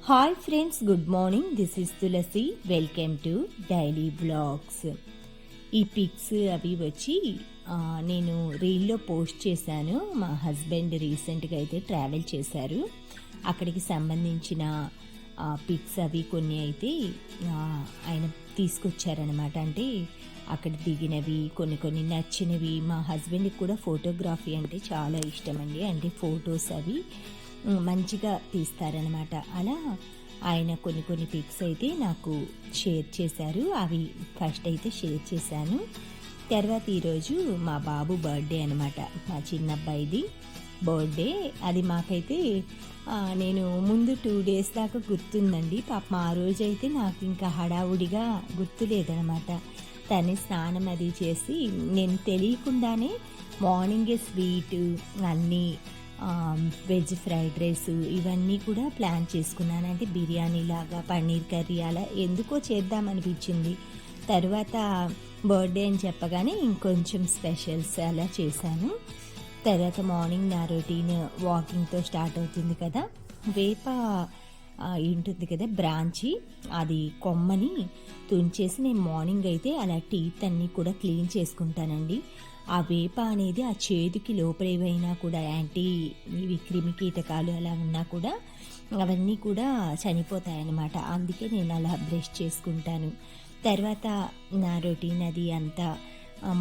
Hi friends, good morning. This is Tulasi. Welcome to daily blogs. ఈ pics అవి వచ్చి నేను రీల్లో పోస్ట్ చేశాను. మా హస్బెండ్ రీసెంట్గా అయితే ట్రావెల్ చేశారు. అక్కడికి సంబంధించిన పిక్స్ అవి కొన్ని అయితే ఆయన తీసుకొచ్చారనమాట. అంటే అక్కడ దిగినవి కొన్ని నచ్చినవి. మా హస్బెండ్కి కూడా ఫోటోగ్రఫీ అంటే చాలా ఇష్టం అండి. అంటే ఫొటోస్ అవి మంచిగా తీస్తారనమాట. అలా ఆయన కొన్ని పిక్స్ అయితే నాకు షేర్ చేశారు. అవి ఫస్ట్ అయితే షేర్ చేశాను. తర్వాత ఈరోజు మా బాబు బర్త్డే అనమాట. మా చిన్న అబ్బాయిది బర్త్డే. అది మాకైతే నేను ముందు 2 days దాకా గుర్తుందండి. పాపం ఆ రోజైతే నాకు ఇంకా హడావుడిగా గుర్తులేదనమాట. తను స్నానం అది చేసి నేను తెలియకుండానే మార్నింగే స్వీటు అన్నీ వెజ్ ఫ్రైడ్ రైస్ ఇవన్నీ కూడా ప్లాన్ చేసుకున్నాను. అంటే బిర్యానీ లాగా, పన్నీర్ కర్రీ అలా ఎందుకో చేద్దామనిపించింది. తర్వాత బర్త్డే అని చెప్పగానే ఇంకొంచెం స్పెషల్స్ అలా చేశాను. తర్వాత మార్నింగ్ నా రొటీన్ వాకింగ్తో స్టార్ట్ అవుతుంది కదా. వేప ఉంటుంది కదా బ్రాంచి, అది కొమ్మని తుంచేసి నేను మార్నింగ్ అయితే అలా టీత్ అన్నీ కూడా క్లీన్ చేసుకుంటానండి. ఆ వేప అనేది ఆ చేతికి లోపల ఏవైనా కూడా ఇవి క్రిమి కీటకాలు అలా ఉన్నా కూడా అవన్నీ కూడా చనిపోతాయన్నమాట. అందుకే నేను అలా బ్రష్ చేసుకుంటాను. తర్వాత నా రొటీన్ అది అంతా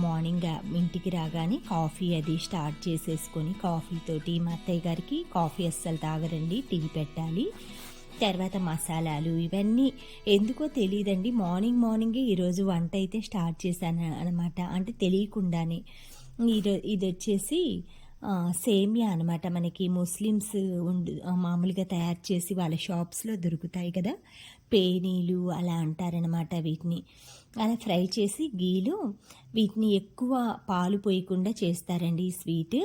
మార్నింగ్ ఇంటికి రాగానే కాఫీ అది స్టార్ట్ చేసేసుకొని కాఫీతోటి మా అత్తయ్య గారికి కాఫీ అస్సలు తాగరండి, టీ పెట్టాలి. తర్వాత మసాలాలు ఇవన్నీ ఎందుకో తెలియదండి. మార్నింగే ఈరోజు వంట అయితే స్టార్ట్ చేశాను అనమాట. అంటే తెలియకుండానే. ఇది వచ్చేసి సేమియా అనమాట. మనకి ముస్లిమ్స్ మామూలుగా తయారు చేసి వాళ్ళ షాప్స్లో దొరుకుతాయి కదా, పేనీలు అలా అంటారనమాట. వీటిని అలా ఫ్రై చేసి గీలో వీటిని ఎక్కువ పాలు పోయకుండా చేస్తారండి ఈ స్వీట్.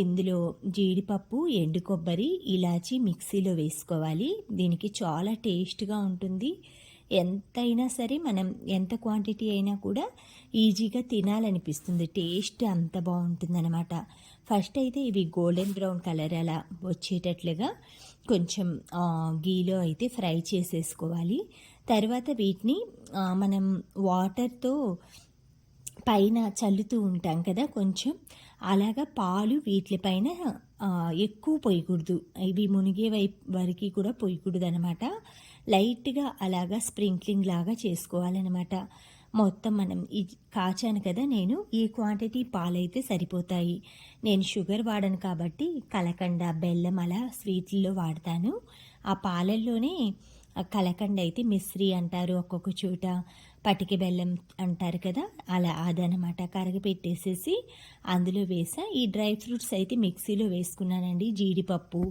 ఇందులో జీడిపప్పు, ఎండు కొబ్బరి, ఇలాచి మిక్సీలో వేసుకోవాలి. దీనికి చాలా టేస్ట్గా ఉంటుంది. ఎంతైనా సరే మనం ఎంత క్వాంటిటీ అయినా కూడా ఈజీగా తినాలనిపిస్తుంది. టేస్ట్ అంత బాగుంటుంది అనమాట. ఫస్ట్ అయితే ఇవి గోల్డెన్ బ్రౌన్ కలర్ అలా వచ్చేటట్లుగా కొంచెం గీలో అయితే ఫ్రై చేసేసుకోవాలి. తర్వాత వీటిని మనం వాటర్తో పైన చల్లుతూ ఉంటాం కదా కొంచెం, అలాగా పాలు వీటిపైన ఎక్కువ పోయకూడదు. ఇవి మునిగే వరకు కూడా పోయకూడదు అనమాట. లైట్గా అలాగా స్ప్రింక్లింగ్ లాగా చేసుకోవాలన్నమాట. మొత్తం మనం కాచాను కదా, నేను ఈ క్వాంటిటీ పాలైతే సరిపోతాయి. నేను షుగర్ వాడను కాబట్టి కలకండ, బెల్లం అలా స్వీట్లలో వాడతాను. ఆ పాలల్లోనే కలకండ అయితే మిశ్రీ అంటారు, ఒక్కొక్క చోట పటిక బెల్లం అంటారు కదా, అలా అదనమాట. కరగపెట్టేసేసి అందులో వేసా. ఈ డ్రై ఫ్రూట్స్ అయితే మిక్సీలో వేసుకున్నానండి. జీడిపప్పు,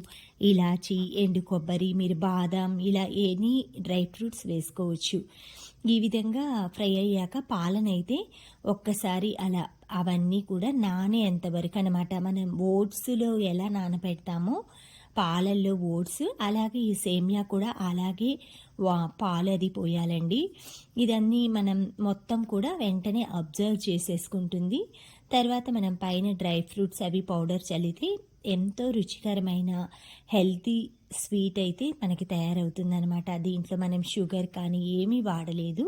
ఇలాచి, ఎండు కొబ్బరి, మీరు బాదాం ఇలా ఎనీ డ్రై ఫ్రూట్స్ వేసుకోవచ్చు. ఈ విధంగా ఫ్రై అయ్యాక పాలనైతే ఒక్కసారి అలా అవన్నీ కూడా నానేంతవరకు అనమాట. మనం ఓట్స్లో ఎలా నానబెడతామో పాలల్లో ఓట్స్, అలాగే ఈ సేమియా కూడా అలాగే పాలు అది పోయాలండి. ఇదన్నీ మనం మొత్తం కూడా వెంటనే అబ్జర్వ్ చేసేసుకుంటుంది. తర్వాత మనం పైన డ్రై ఫ్రూట్స్ అవి పౌడర్ చల్లితే ఎంతో రుచికరమైన హెల్తీ స్వీట్ అయితే మనకి తయారవుతుందనమాట. దీంట్లో మనం షుగర్ కానీ ఏమీ వాడలేదు.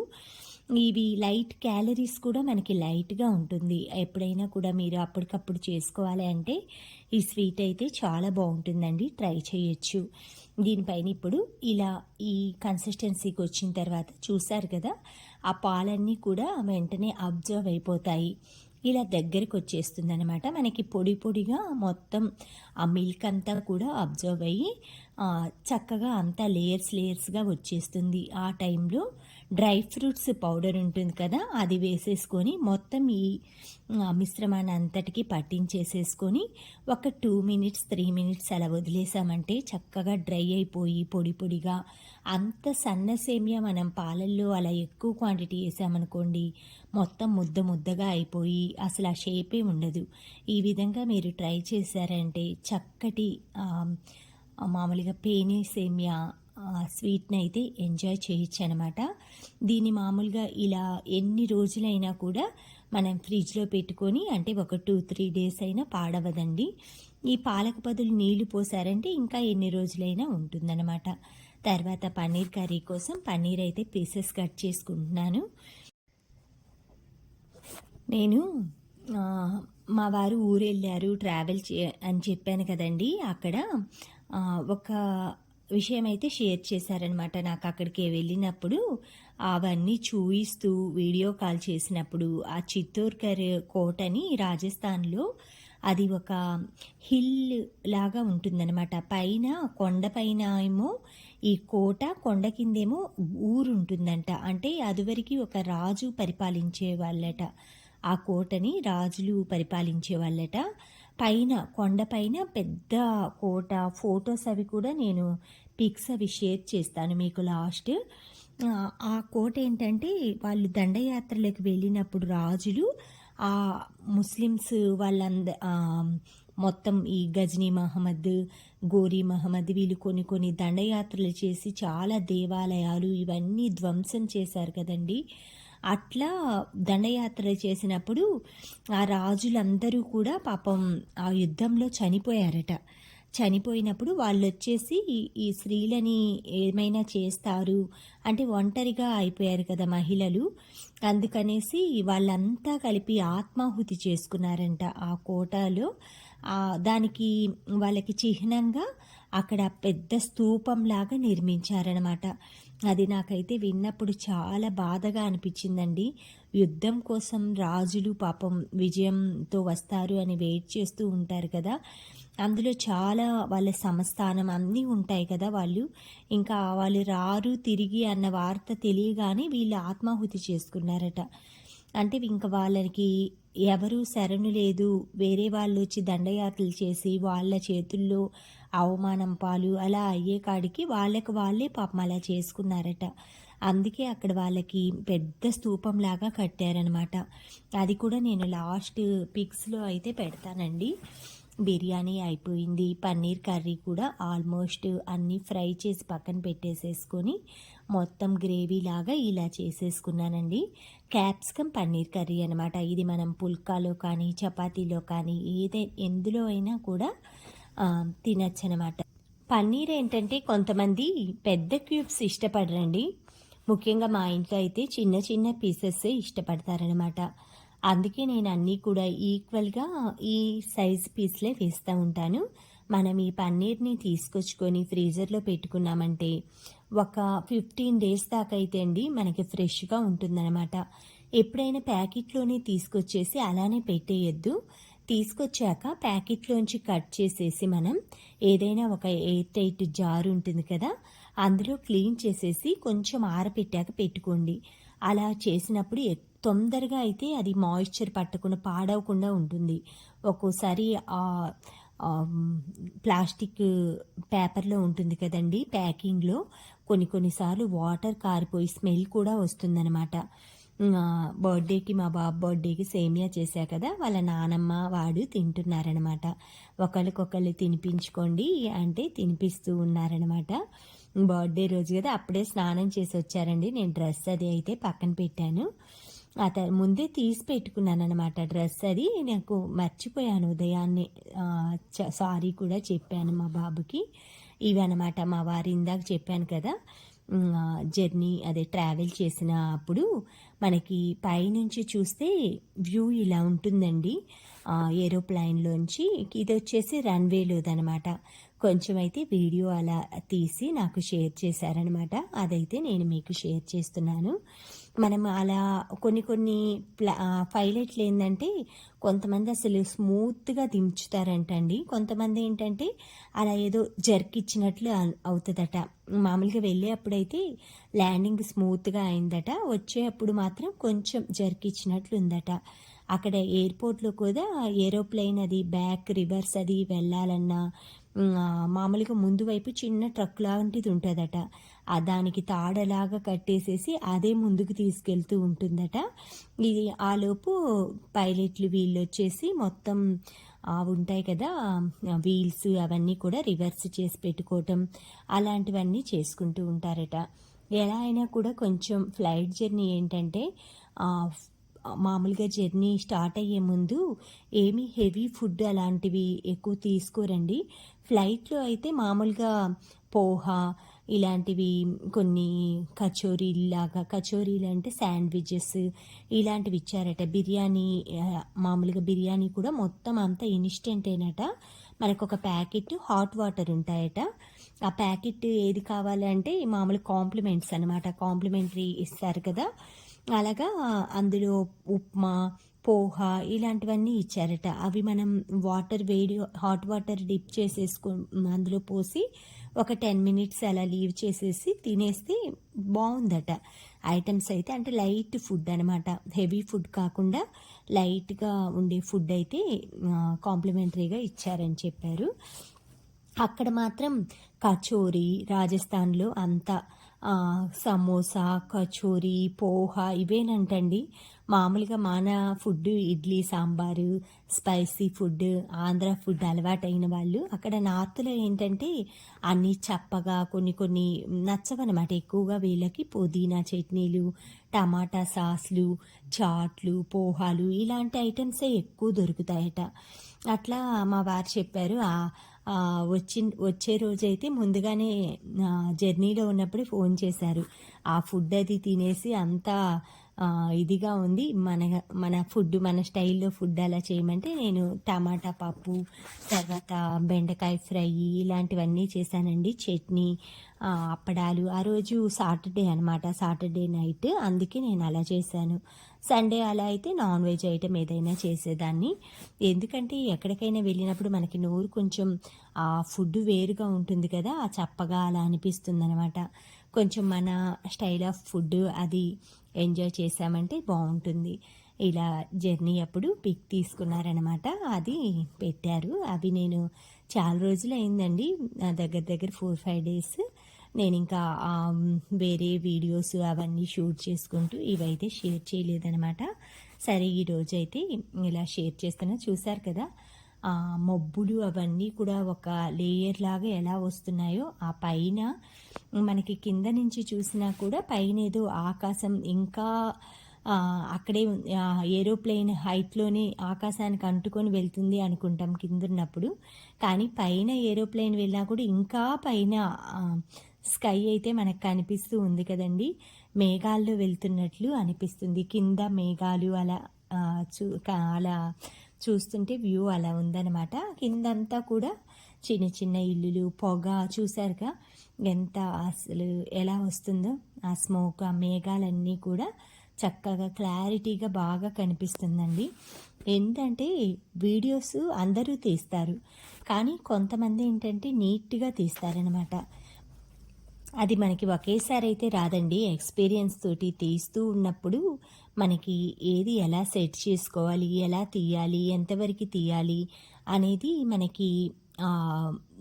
ఇవి లైట్ క్యాలరీస్ కూడా మనకి లైట్గా ఉంటుంది. ఎప్పుడైనా కూడా మీరు అప్పటికప్పుడు చేసుకోవాలి అంటే ఈ స్వీట్ అయితే చాలా బాగుంటుందండి, ట్రై చేయొచ్చు. దీనిపైన ఇప్పుడు ఇలా ఈ కన్సిస్టెన్సీకి వచ్చిన తర్వాత చూసారు కదా, ఆ పాలన్నీ కూడా వెంటనే అబ్జర్వ్ అయిపోతాయి. ఇలా దగ్గరికి వచ్చేస్తుంది అనమాట. మనకి పొడిగా మొత్తం ఆ మిల్క్ అంతా కూడా అబ్జర్వ్ అయ్యి చక్కగా అంతా లేయర్స్గా వచ్చేస్తుంది. ఆ టైంలో డ్రై ఫ్రూట్స్ పౌడర్ ఉంటుంది కదా, అది వేసేసుకొని మొత్తం ఈ మిశ్రమాన్ని అంతటికి పట్టించేసేసుకొని ఒక 2 minutes 3 minutes అలా వదిలేసామంటే చక్కగా డ్రై అయిపోయి పొడిగా అంత సన్న సేమియా మనం పాలల్లో అలా ఎక్కువ క్వాంటిటీ వేసామనుకోండి మొత్తం ముద్దగా అయిపోయి అసలు ఆ షేపే ఉండదు. ఈ విధంగా మీరు ట్రై చేశారంటే చక్కటి మామూలుగా పేనీ సేమియా స్వీట్ని అయితే ఎంజాయ్ చేయొచ్చు అనమాట. దీన్ని మామూలుగా ఇలా ఎన్ని రోజులైనా కూడా మనం ఫ్రిడ్జ్లో పెట్టుకొని, అంటే ఒక 2-3 days అయినా పాడవదండి. ఈ పాలకు బదులు నీళ్లు పోసారంటే ఇంకా ఎన్ని రోజులైనా ఉంటుందన్నమాట. తర్వాత పన్నీర్ కర్రీ కోసం పన్నీర్ అయితే పీసెస్ కట్ చేసుకుంటున్నాను. నేను మా వారు ఊరెళ్ళారు ట్రావెల్ అని చెప్పాను కదండీ! అక్కడ ఒక విషయం అయితే షేర్ చేశారనమాట. నాకు అక్కడికి వెళ్ళినప్పుడు అవన్నీ చూయిస్తూ వీడియో కాల్ చేసినప్పుడు ఆ చిత్తోర్‌ఘర్ కోటని రాజస్థాన్‌లో అది ఒక హిల్ లాగా ఉంటుందనమాట. పైన కొండపైన ఏమో ఈ కోట, కొండ కిందేమో ఊరుంటుందంట. అంటే అదివరకి ఒక రాజు పరిపాలించేవాళ్ళట. ఆ కోటని రాజులు పరిపాలించేవాళ్ళట. పైన కొండపైన పెద్ద కోట, ఫోటోస్ అవి కూడా నేను పిక్స్ అవి షేర్ చేస్తాను మీకు లాస్ట్. ఆ కోట ఏంటంటే వాళ్ళు దండయాత్రలకు వెళ్ళినప్పుడు రాజులు ముస్లిమ్స్ మొత్తం ఈ గజనీ మహమ్మద్, గోరీ మహమ్మద్ వీళ్ళు కొన్ని కొన్ని దండయాత్రలు చేసి చాలా దేవాలయాలు ఇవన్నీ ధ్వంసం చేశారు కదండీ! అట్లా దండయాత్రలు చేసినప్పుడు ఆ రాజులందరూ కూడా పాపం ఆ యుద్ధంలో చనిపోయారట. చనిపోయినప్పుడు వాళ్ళొచ్చేసి ఈ స్త్రీలని ఏమైనా చేస్తారు అంటే ఒంటరిగా అయిపోయారు కదా మహిళలు. అందుకనేసి వాళ్ళంతా కలిపి ఆత్మాహుతి చేసుకున్నారంట ఆ కోటలో. దానికి వాళ్ళకి చిహ్నంగా అక్కడ పెద్ద స్తూపంలాగా నిర్మించారనమాట. అది నాకైతే విన్నప్పుడు చాలా బాధగా అనిపించిందండి. యుద్ధం కోసం రాజులు పాపం విజయంతో వస్తారు అని వెయిట్ చేస్తూ ఉంటారు కదా! అందులో చాలా వాళ్ళ సంస్థానం అన్నీ ఉంటాయి కదా! ఇంకా వాళ్ళు రారు తిరిగి అన్న వార్త తెలియగానే వీళ్ళు ఆత్మాహుతి చేసుకున్నారట. అంటే ఇంక వాళ్ళకి ఎవరు శరణు లేదు. వేరే వాళ్ళొచ్చి దండయాత్రలు చేసి వాళ్ళ చేతుల్లో అవమానం పాలు అలా అయ్యే కాడికి వాళ్ళకి వాళ్ళే పాపం అలా చేసుకున్నారట. అందుకే అక్కడ వాళ్ళకి పెద్ద స్తూపంలాగా కట్టారనమాట. అది కూడా నేను లాస్ట్ పిక్స్‌లో అయితే పెడతానండి. బిర్యానీ అయిపోయింది. పన్నీర్ కర్రీ కూడా ఆల్మోస్ట్ అన్నీ ఫ్రై చేసి పక్కన పెట్టేసేసుకొని మొత్తం గ్రేవీలాగా ఇలా చేసేసుకున్నానండి. క్యాప్సికమ్ పన్నీర్ కర్రీ అనమాట. ఇది మనం పుల్కాలో కానీ చపాతీలో కానీ ఎందులో అయినా కూడా తినచ్చనమాట. పన్నీర్ ఏంటంటే కొంతమంది పెద్ద క్యూబ్స్ ఇష్టపడరండి. ముఖ్యంగా మా ఇంట్లో అయితే చిన్న చిన్న పీసెస్ ఇష్టపడతారనమాట. అందుకే నేను అన్నీ కూడా ఈక్వల్గా ఈ సైజ్ పీస్లే వేస్తూ ఉంటాను. మనం ఈ పన్నీర్ని తీసుకొచ్చుకొని ఫ్రీజర్లో పెట్టుకున్నామంటే ఒక 15 డేస్ దాకా అయితే అండి మనకి ఫ్రెష్గా ఉంటుందన్నమాట. ఎప్పుడైనా ప్యాకెట్లోనే తీసుకొచ్చేసి అలానే పెట్టేయద్దు. తీసుకొచ్చాక ప్యాకెట్లోంచి కట్ చేసేసి మనం ఏదైనా ఒక ఎయిర్ టైట్ జార్ ఉంటుంది కదా, అందులో క్లీన్ చేసేసి కొంచెం ఆరపెట్టాక పెట్టుకోండి. అలా చేసినప్పుడు తొందరగా అయితే అది మాయిశ్చర్ పట్టకుండా పాడవకుండా ఉంటుంది. ఒక్కోసారి ప్లాస్టిక్ పేపర్లో ఉంటుంది కదండి ప్యాకింగ్లో, కొన్నిసార్లు వాటర్ కారిపోయి స్మెల్ కూడా వస్తుందన్నమాట. బర్త్డేకి మా బాబు బర్త్డేకి సేమియా చేశా కదా, వాళ్ళ నానమ్మ వాడు తింటున్నారనమాట. ఒకళ్ళకొకళ్ళు తినిపించుకోండి అంటే తినిపిస్తూ ఉన్నారనమాట. బర్త్డే రోజు కదా, అప్పుడే స్నానం చేసి వచ్చారండి. నేను డ్రెస్ అది అయితే పక్కన పెట్టాను. ముందే తీసి పెట్టుకున్నాను అనమాట డ్రెస్. అది నాకు మర్చిపోయాను ఉదయాన్నే. సారీ కూడా చెప్పాను మా బాబుకి. ఇవి అనమాట మా వారు ఇందాక చెప్పాను కదా, జర్నీ అదే ట్రావెల్ చేసినప్పుడు మనకి పైనుంచి చూస్తే వ్యూ ఇలా ఉంటుందండి ఏరోప్లైన్లోంచి. ఇది వచ్చేసి రన్వేలోదనమాట. కొంచెం అయితే వీడియో అలా తీసి నాకు షేర్ చేశారనమాట. అదైతే నేను మీకు షేర్ చేస్తున్నాను. మనం అలా కొన్ని పైలట్లు ఏంటంటే కొంతమంది అసలు స్మూత్గా దించుతారంటండి. కొంతమంది ఏంటంటే అలా ఏదో జర్కిచ్చినట్లు అవుతుందట. మామూలుగా వెళ్ళేటప్పుడైతే ల్యాండింగ్ స్మూత్గా అయిందట, వచ్చేటప్పుడు మాత్రం కొంచెం జర్కిచ్చినట్లు ఉందట. అక్కడ ఎయిర్పోర్ట్లో కూడా ఏరోప్లేన్ అది బ్యాక్ రివర్స్ అది వెళ్ళాలన్నా మామూలుగా ముందు వైపు చిన్న ట్రక్ లాంటిది ఉంటుందట. దానికి తాడలాగా కట్టేసేసి అదే ముందుకు తీసుకెళ్తూ ఉంటుందట. ఇది ఆలోపు పైలట్లు వీళ్ళు వచ్చేసి మొత్తం ఉంటాయి కదా వీల్స్, అవన్నీ కూడా రివర్స్ చేసి పెట్టుకోవటం అలాంటివన్నీ చేసుకుంటూ ఉంటారట. ఎలా అయినా కూడా కొంచెం ఫ్లైట్ జర్నీ ఏంటంటే మామూలుగా జర్నీ స్టార్ట్ అయ్యే ముందు ఏమీ హెవీ ఫుడ్ అలాంటివి ఎక్కువ తీసుకోరండి. ఫ్లైట్‌లో అయితే మామూలుగా పోహా ఇలాంటివి కొన్ని కచోరీలంటే శాండ్‌విచెస్ ఇలాంటివి ఇచ్చారట. బిర్యానీ మామూలుగా బిర్యానీ కూడా మొత్తం అంతా ఇన్‌స్టంటేనట. మనకొక ప్యాకెట్ హాట్ వాటర్ ఉంటాయట. ఆ ప్యాకెట్ ఏది కావాలంటే మామూలు కాంప్లిమెంట్స్ అనమాట. కాంప్లిమెంటరీ ఇస్తారు కదా! అలాగా అందులో ఉప్మా, పోహా ఇలాంటివన్నీ ఇచ్చారట. అవి మనం హాట్ వాటర్ డిప్ అందులో పోసి ఒక 10 మినిట్స్ అలా లీవ్ చేసేసి తినేస్తే బావుందట. ఐటెమ్స్ అయితే అంటే లైట్ ఫుడ్ అనమాట. హెవీ ఫుడ్ కాకుండా లైట్‌గా ఉండే ఫుడ్ అయితే కాంప్లిమెంటరీగా ఇచ్చారని చెప్పారు. అక్కడ మాత్రం కచోరీ రాజస్థాన్‌లో అంతా సమోసా, కచోరీ, పోహా ఇవేనంటండి. మామూలుగా మన food idli, sambar, spicy food, Andhra food అలవాటైన వాళ్ళు అక్కడ నార్త్‌లో ఏంటంటే అన్నీ చప్పగా కొన్ని కొన్ని నచ్చవనమాట. ఎక్కువగా వీళ్ళకి పుదీనా చట్నీలు, టమాటా సాస్‌లు, చాట్‌లు, పోహాలు ఇలాంటి ఐటెమ్సే ఎక్కువ దొరుకుతాయట. అట్లా మా వారు చెప్పారు. వచ్చే రోజైతే ముందుగానే జర్నీలో ఉన్నప్పుడే ఫోన్ చేశారు. ఆ ఫుడ్ అది తినేసి అంతా ఇదిగా ఉంది. మన ఫుడ్ మన స్టైల్‌లో ఫుడ్ అలా చేయమంటే నేను టమాటా పప్పు, తర్వాత బెండకాయ ఫ్రై ఇలాంటివన్నీ చేశానండి. చట్నీ, అప్పడాలు. ఆ రోజు సాటర్డే అనమాట. Saturday night. అందుకే నేను అలా చేశాను. సండే అలా అయితే నాన్ వెజ్ ఐటెమ్ ఏదైనా చేసేదాన్ని. ఎందుకంటే ఎక్కడికైనా వెళ్ళినప్పుడు మనకి నోరు కొంచెం ఫుడ్ వేరుగా ఉంటుంది కదా! చప్పగా అలా అనిపిస్తుందనమాట. కొంచెం మన స్టైల్ ఆఫ్ ఫుడ్ అది ఎంజాయ్ చేశామంటే బావుంటుంది. ఇలా జర్నీ అప్పుడు పిక్ తీసుకున్నారనమాట. అది పెట్టారు. అవి నేను చాలా రోజులయిందండి. దగ్గర దగ్గర 4, 5 డేస్. నేనింకా వేరే వీడియోస్ అవన్నీ షూట్ చేసుకుంటూ ఇవైతే షేర్ చేయలేదనమాట. సరే ఈరోజైతే ఇలా షేర్ చేస్తున్నా. చూసారు కదా! మబ్బులు అవన్నీ కూడా ఒక లేయర్ లాగా ఎలా వస్తున్నాయో, ఆ పైన మనకి కింద నుంచి చూసినా కూడా పైనేదో ఆకాశం ఇంకా అక్కడే ఏరోప్లేన్ హైట్‌లోనే ఆకాశానికి అంటుకొని వెళ్తుంది అనుకుంటాం కిందున్నప్పుడు. కానీ పైన ఏరోప్లేన్ వెళ్ళినా కూడా ఇంకా పైన స్కై అయితే మనకు కనిపిస్తూ ఉంది కదండీ! మేఘాల్లో వెళ్తున్నట్లు అనిపిస్తుంది. కింద మేఘాలు అలా అలా చూస్తుంటే వ్యూ అలా ఉందనమాట. కిందంతా కూడా చిన్న చిన్న ఇల్లులు, పొగ చూసారుగా ఎంత అసలు ఎలా వస్తుందో ఆ స్మోక్, ఆ మేఘాలన్నీ కూడా చక్కగా క్లారిటీగా బాగా కనిపిస్తుందండి. ఏంటంటే వీడియోస్ అందరూ తీస్తారు. కానీ కొంతమంది ఏంటంటే నీట్‌గా తీస్తారనమాట. అది మనకి ఒకేసారి అయితే రాదండి. ఎక్స్‌పీరియన్స్ తోటి తీస్తూ ఉన్నప్పుడు మనకి ఏది ఎలా సెట్ చేసుకోవాలి, ఎలా తీయాలి, ఎంతవరకు తీయాలి అనేది మనకి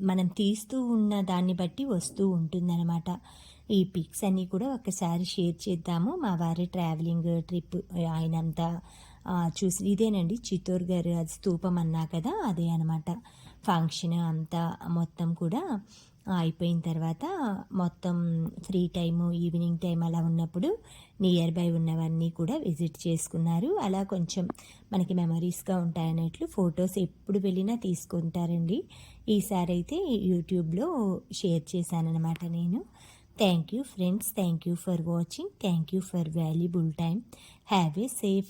మనం తీస్తూ ఉన్న దాన్ని బట్టి వస్తూ ఉంటుందన్నమాట. ఈ పిక్స్ అన్నీ కూడా ఒకసారి షేర్ చేద్దాము. మా వారి ట్రావెలింగ్ ట్రిప్ ఆయనంతా చూసి ఇదేనండి చిత్తూర్‌గర్ స్తూపం అన్నా కదా! అదే అనమాట. ఫంక్షన్ అంతా మొత్తం కూడా అయిపోయిన తర్వాత మొత్తం ఫ్రీ టైము, ఈవినింగ్ టైం అలా ఉన్నప్పుడు నియర్ బై ఉన్నవన్నీ కూడా విజిట్ చేసుకున్నారు. అలా కొంచెం మనకి మెమరీస్‌గా ఉంటాయన్నట్లు ఫొటోస్ ఎప్పుడు వెళ్ళినా తీసుకుంటారండి. ఈసారైతే యూట్యూబ్‌లో షేర్ చేశాననమాట నేను. Thank you friends. Thank you for watching. Thank you for valuable time. Have a safe